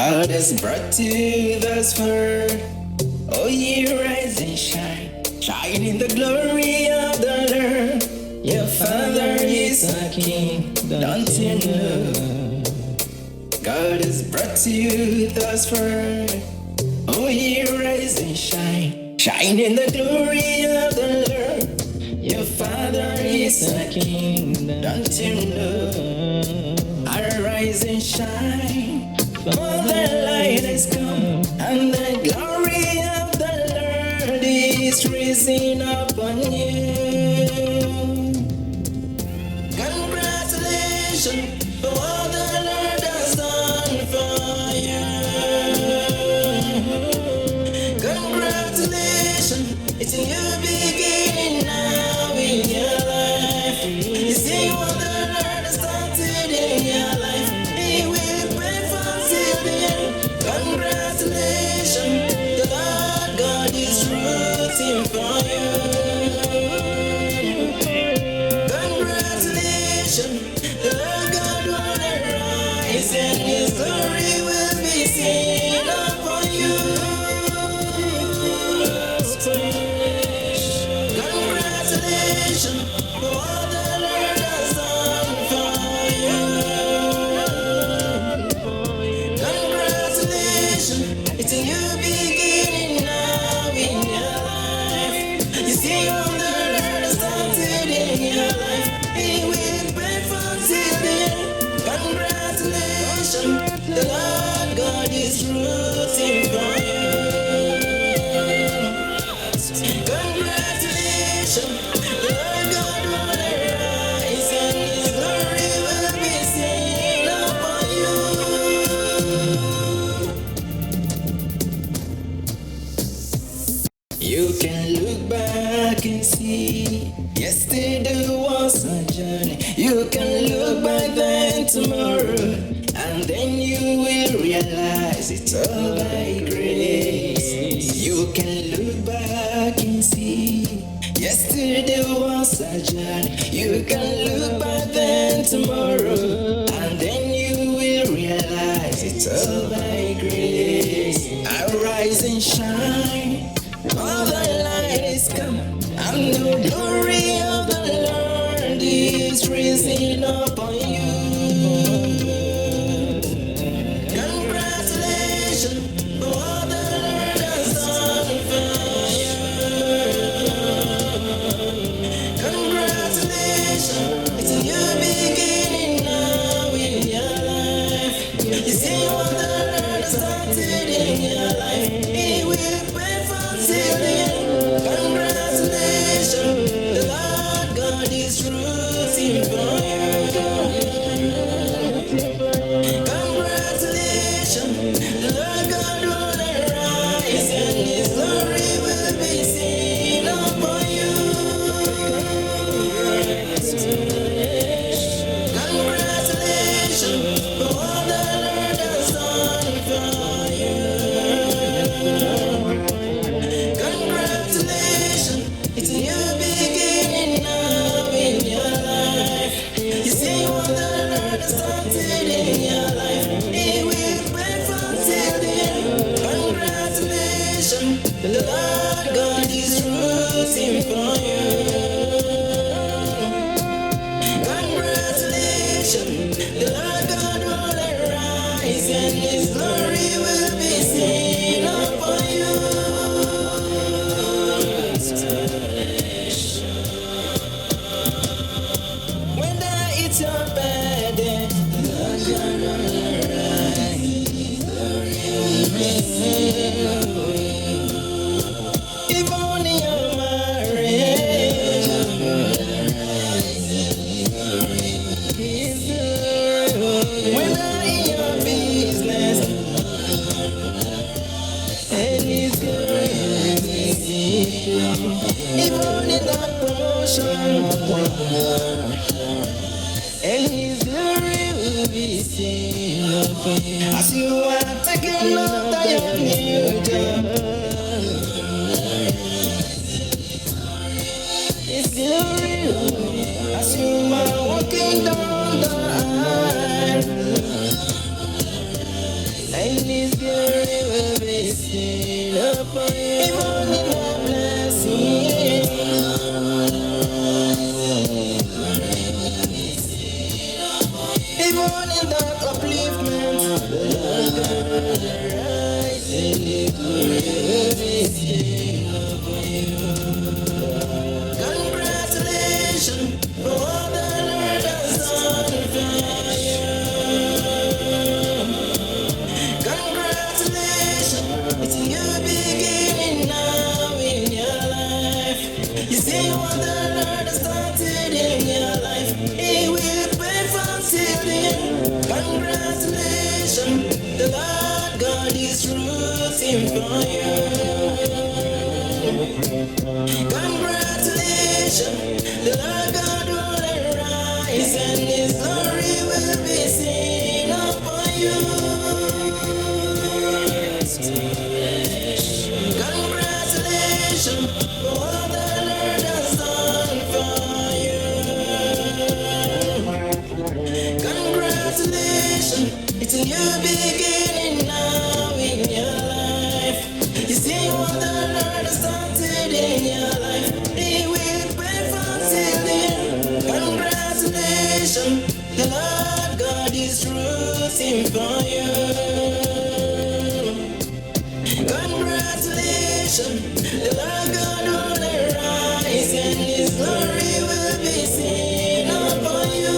God has brought you thus far. Oh, ye rise and shine, shine in the glory of the Lord. Your Father is a King, don't you know? God has brought you thus far. Oh, ye rise and shine, shine in the glory of the Lord. Your Father is a King, don't you know? Arise and shine, for the light has come, and the glory of the Lord is risen upon you. Congratulations for all the Lord has done for you. Congratulations, it's a new beginning now in your life. You see what the Lord has started in your life. He will pray for till the end. Congratulations, the Lord God is rooting for you. Congratulations, the Lord God will arise and His glory will be seen upon you. Congratulations for all the Lord has done for you. Congratulations, it's a new beginning now in your life. You see what the Lord has started in your life. He will pray for till the end. Congratulations, the Lord God is rooting for you. Congratulations, the Lord God will arise and His glory will be seen upon you. You can look back and see yesterday was a journey. You can look back then tomorrow, and then you will realize it's all by grace. You can look back and see yesterday was a journey. You can look back then tomorrow, and then you will realize it's all by grace. Arise and shine, all the light is come, and the glory of the Lord is risen upon you. Congratulations for all the Lord has done for you. Congratulations, it's a new beginning now in your life. You see what the Lord has started in your life. He will pray for till the end. Congratulations, the Lord God is rooting for you. Congratulations, the Lord God will arise and His glory will be seen upon you. Congratulations for all the Lord has done for you. Congratulations, it's a new beginning now in your life. You see what the Lord has started in your life. He will pray for till the end. Congratulations, the Lord God is rooting for you. Congratulations, the Lord God will arise and His glory will be seen upon you. Whether it's your burden, the Lord God will arise, His glory will be seen upon you. Even in your marriage, His glory. Whether in your business, and His glory will be seen. Even in that promotion, and His glory will be seen upon you. As you are taking note of your new job, His glory will be. As you are walking down the aisle, and His upon you. Even in the blessing, even in that upliftment, the Lord God congratulations for what the Lord has done for you. Congratulations, it's a new beginning now in your life. You see what the Lord has started in your life, He will pay for till the end. Congratulations, the Lord God is rooting for you. Congratulations, the Lord God will arise and His glory will be seen upon you. Congratulations for what the Lord has done for you. Congratulations, it's a new beginning now in your life. You see what the Lord has started in your life, He will pay for till the end. Congratulations, the Lord God is rooting for you. Congratulations, the Lord God will arise and His glory will be seen upon you.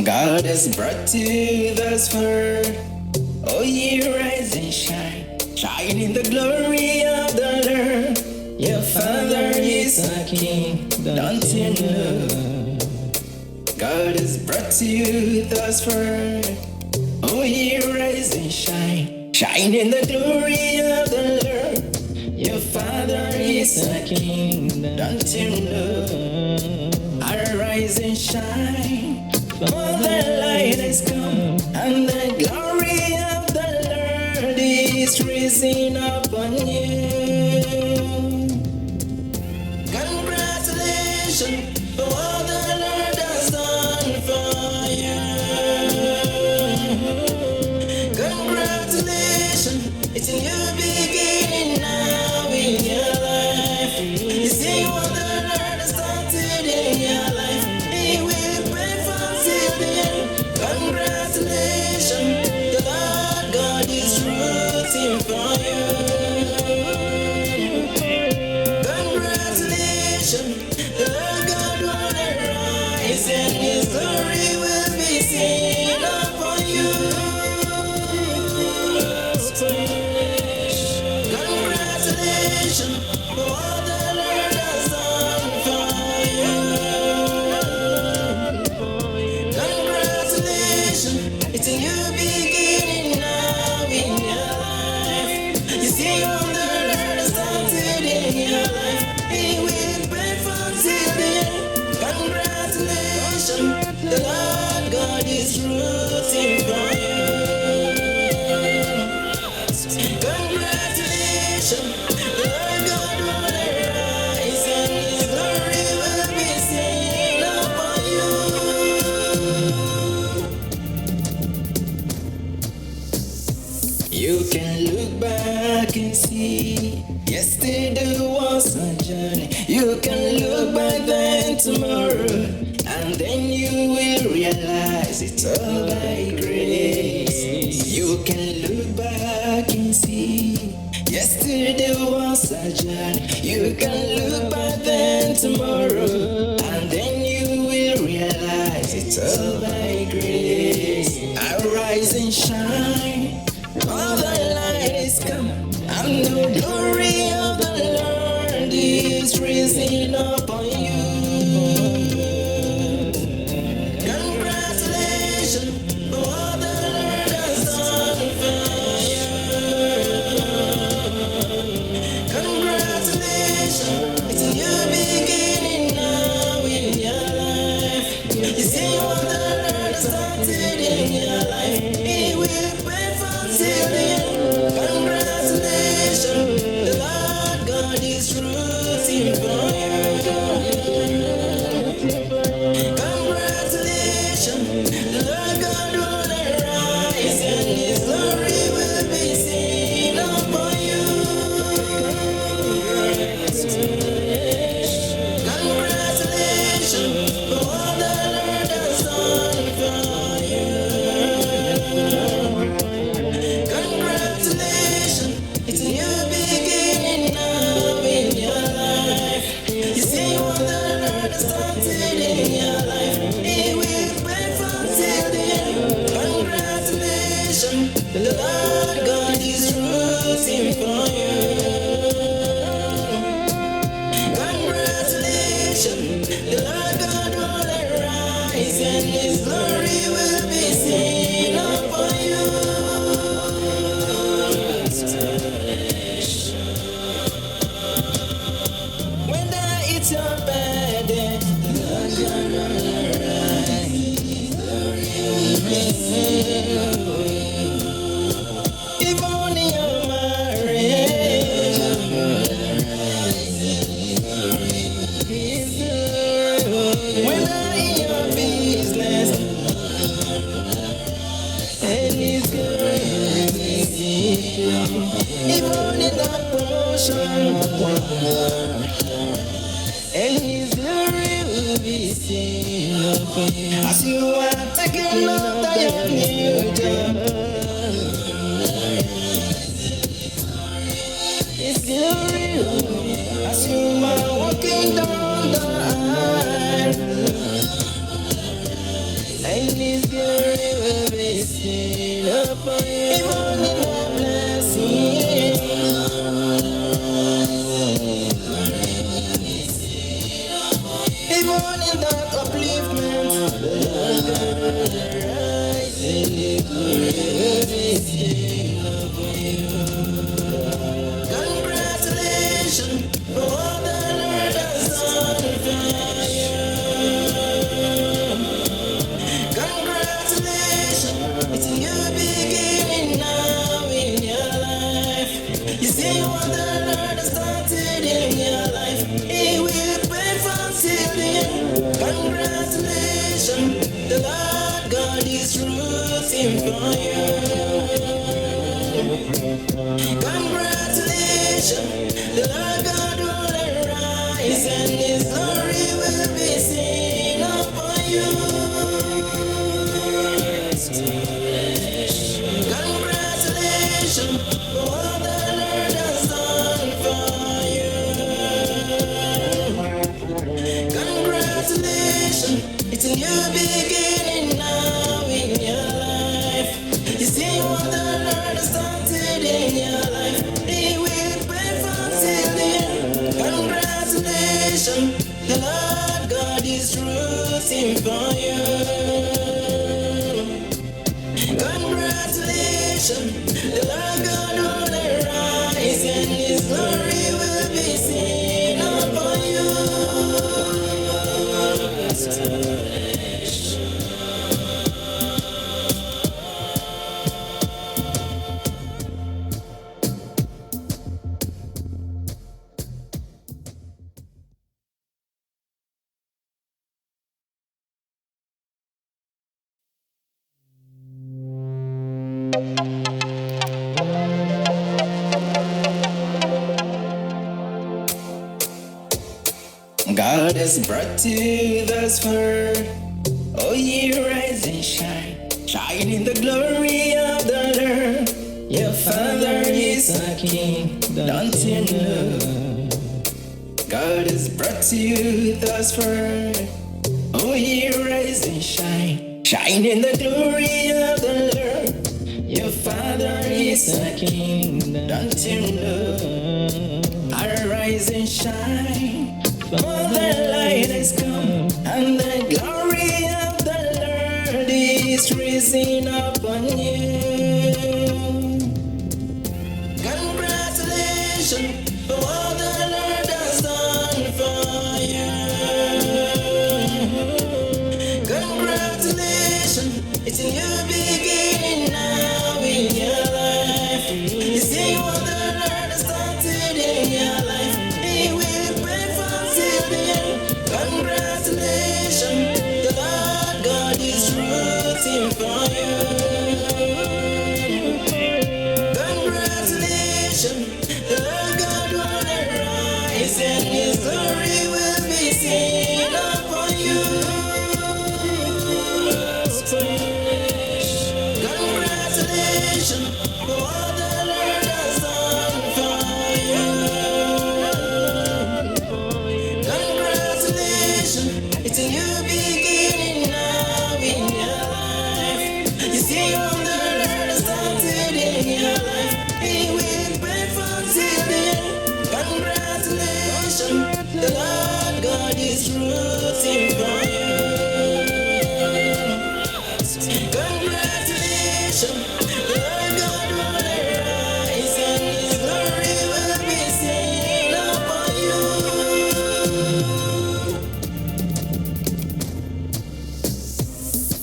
God has brought you thus far. Oh, ye rise and shine, shine in the glory of the Lord. Your Father is a King, don't you know? God has brought you thus far. Oh, ye rise and shine, shine in the glory of the Lord. Your Father is a King, don't you know? Arise and shine, for the light has come, and the glory of the Lord is risen upon you. Congratulations for what the Lord has done for you. Congratulations, it's a new beginning now in your life. You see what the Lord has started in your life, He will pay for till the end. Congratulations, the Lord God is rooting for you. Congratulations, the Lord God will arise and His glory will be seen upon you. Congratulations for what the Lord has done for you. Congratulations, it's a new beginning now in your life. You see what the Lord has started in your life, He will pay for till the end. Congratulations, the Lord God is rooting for you. Congratulations, the Lord God will arise and His glory will be seen upon you. You can look back and see yesterday was a journey. You can look back then tomorrow, and then you will realize it's all by grace. You can look back and see yesterday was a journey. You can look back then tomorrow, and then you will realize it's all by grace. Arise and shine, all the light is come, and the glory of the Lord is risen upon you. Congratulations for what the Lord has done for you. and His glory will be seen upon you. When I eat your burden, Lord gonna rise. Even in your marriage, when I in your business, and His glory will see you. Even in that promotion, and His glory will be seen upon you. As you are taking up your new job, His glory will be. As you are walking down the aisle, and His glory will be seen upon you. Even in your blessing, even in that upliftment, the Lord God will rise, and His glory will be seen upon you. Congratulations for what the Lord has done for you. Congratulations, it's a new beginning now in your life. You see what the Lord has started in your life, He will pay for till the end. Congratulations, the Lord God is rooting for you. Congratulations, the Lord God will arise, and His glory will be seen upon you. Congratulations for what the Lord has done for you. Congratulations, it's a new beginning now in your life. You see what the Lord has started in your life, He will pay for till the end. Congratulations, the Lord God is rooting for you. Congratulations, the Lord God will arise, and His glory will be seen upon you. God has brought you thus far. Oh, ye rise and shine, shine in the glory of the Lord. Your Father is a King, don't you know? God has brought you thus far. Oh, ye rise and shine, shine in the glory of the Lord. Your Father is a King, don't you know? Arise and shine, for the light has come, and the glory of the Lord is risen upon you. Congratulations for what the Lord has done for you. Congratulations, it's a new beginning now in your life. You see what the Lord has started in your life, He will pay for till the end. Congratulations, the Lord God is rooting for you. Congratulations, the Lord God will arise, and His glory will be seen upon you. Congratulations for what the Lord has done for you. Congratulations, it's a new beginning now in your life. You see what the Lord has started in your life, He will pay for till the end. Congratulations, the Lord God is rooting for you.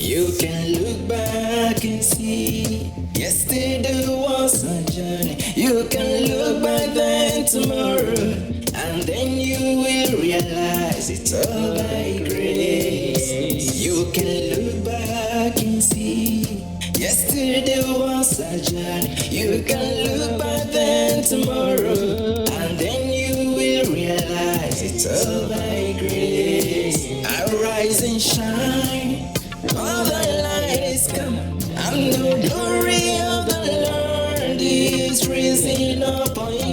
You can look back and see yesterday was a journey. You can look back then tomorrow, and then you will realize it's all by grace. You can look back and see yesterday was a journey. You can look back then tomorrow, and then you will realize it's all by grace. I rise and shine. All the light is come, and the glory of the Lord is rising upon you.